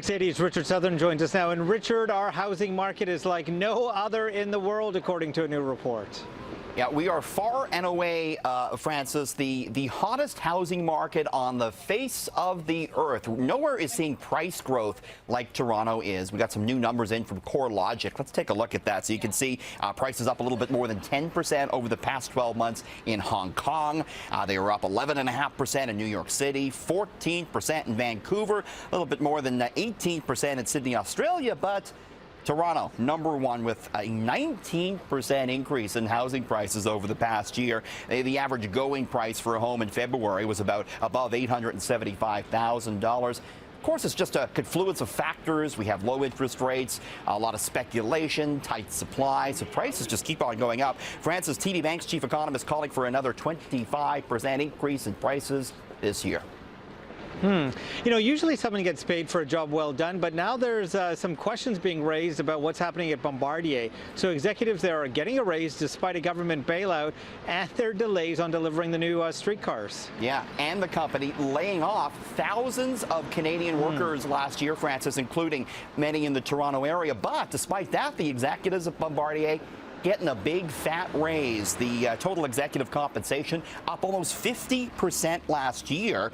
680's Richard Southern joins us now. And Richard, our housing market is like no other in the world, according to a new report. Yeah, we are far and away, Francis, the hottest housing market on the face of the earth. Nowhere is seeing price growth like Toronto is. We got some new numbers in from CoreLogic. Let's take a look at that so you can see prices up a little bit more than 10% over the past 12 months in Hong Kong. They were up 11.5% in New York City, 14% in Vancouver, a little bit more than 18% in Sydney, Australia, but Toronto, number one, with a 19% increase in housing prices over the past year. The average going price for a home in February was about above $875,000. Of course, it's just a confluence of factors. We have low interest rates, a lot of speculation, tight supply, so prices just keep on going up. France's TD Bank's chief economist calling for another 25% increase in prices this year. You know, usually someone gets paid for a job well done, but now there's some questions being raised about what's happening at Bombardier. So executives there are getting a raise despite a government bailout and their delays on delivering the new streetcars. Yeah, and the company laying off thousands of Canadian workers last year, Francis, including many in the Toronto area. But despite that, the executives of Bombardier getting a big fat raise. The total executive compensation up almost 50% last year.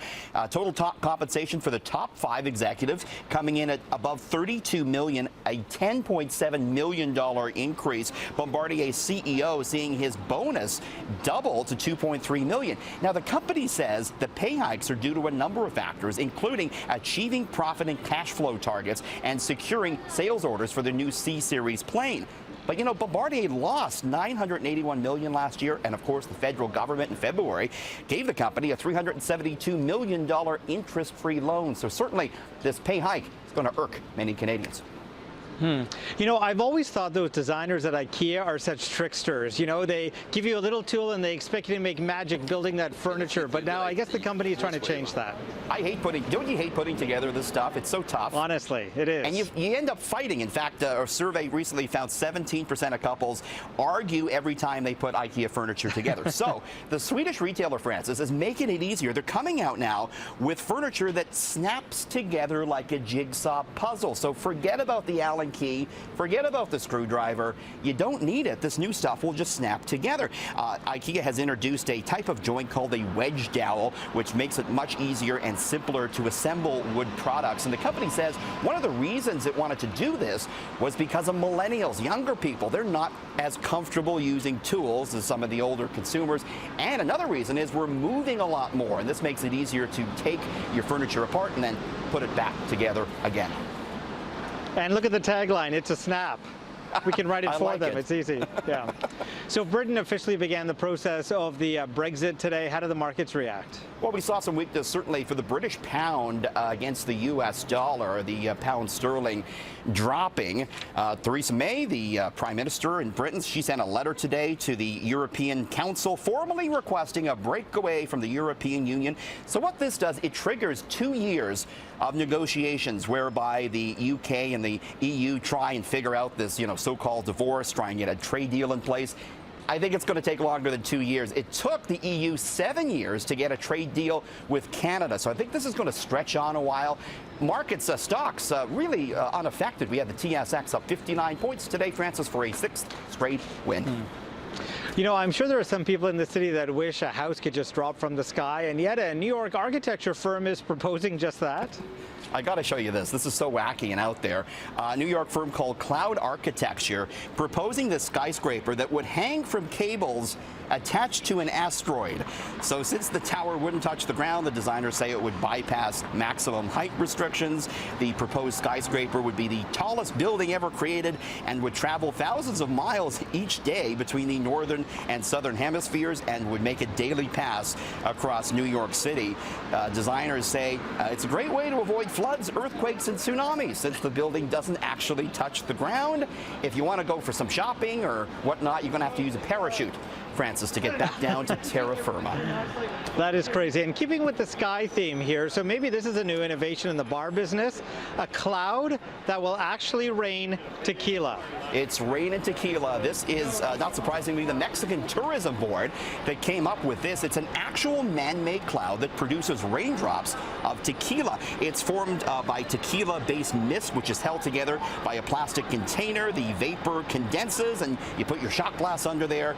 Total top compensation for the top 5 executives coming in at above $32 million, a $10.7 million increase. Bombardier's CEO seeing his bonus double to $2.3 million. Now, the company says the pay hikes are due to a number of factors, including achieving profit and cash flow targets and securing sales orders for the new C-Series plane. But, you know, Bombardier lost $981 million last year, and, of course, the federal government in February gave the company a $372 million interest-free loan. So certainly this pay hike is going to irk many Canadians. You know, I've always thought those designers at IKEA are such tricksters. You know, they give you a little tool and they expect you to make magic building that furniture. But now I guess the company is trying to change that. Don't you hate putting together this stuff? It's so tough. Honestly, it is. And you end up fighting. In fact, a survey recently found 17% of couples argue every time they put IKEA furniture together. So the Swedish retailer, Francis, is making it easier. They're coming out now with furniture that snaps together like a jigsaw puzzle. So forget about the Allen key, forget about the screwdriver. You don't need it. This new stuff will just snap together. IKEA has introduced a type of joint called a wedge dowel, which makes it much easier and simpler to assemble wood products. And the company says one of the reasons it wanted to do this was because of millennials, younger people. They're not as comfortable using tools as some of the older consumers. And another reason is we're moving a lot more, and this makes it easier to take your furniture apart and then put it back together again. And look at the tagline, it's a snap. We can write it for them. It's easy. Yeah. So Britain officially began the process of the Brexit today. How do the markets react? Well, we saw some weakness certainly for the British pound against the U.S. dollar, the pound sterling dropping. Theresa May, the Prime Minister in Britain, she sent a letter today to the European Council formally requesting a breakaway from the European Union. So what this does, it triggers 2 years of negotiations whereby the UK and the EU try and figure out this, so-called divorce, try and get a trade deal in place. I think it's going to take longer than 2 years. It took the EU 7 years to get a trade deal with Canada. So I think this is going to stretch on a while. Markets, stocks really unaffected. We had the TSX up 59 points today, Francis, for a 6th straight win. You know, I'm sure there are some people in the city that wish a house could just drop from the sky, and yet a New York architecture firm is proposing just that. I got to show you this. This is so wacky and out there. A New York firm called Cloud Architecture proposing this skyscraper that would hang from cables attached to an asteroid. So since the tower wouldn't touch the ground, the designers say it would bypass maximum height restrictions. The proposed skyscraper would be the tallest building ever created and would travel thousands of miles each day between the northern and southern hemispheres and would make a daily pass across New York City. Designers say it's a great way to avoid floods, earthquakes, and tsunamis since the building doesn't actually touch the ground. If you want to go for some shopping or whatnot, you're going to have to use a parachute Francis, to get back down to terra firma. That is crazy. And keeping with the sky theme here, so maybe this is a new innovation in the bar business, a cloud that will actually rain tequila. It's rain and tequila. This is, not surprisingly, the Mexican Tourism Board that came up with this. It's an actual man-made cloud that produces raindrops of tequila. It's formed by tequila-based mist, which is held together by a plastic container. The vapor condenses, and you put your shot glass under there,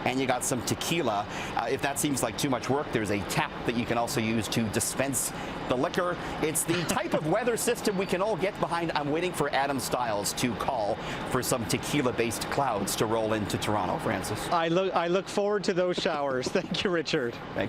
and you got some tequila. If that seems like too much work, there's a tap that you can also use to dispense the liquor. It's the type of weather system we can all get behind. I'm waiting for Adam Stiles to call for some tequila-based clouds to roll into Toronto, Francis. I look forward to those showers. Thank you, Richard. Thanks.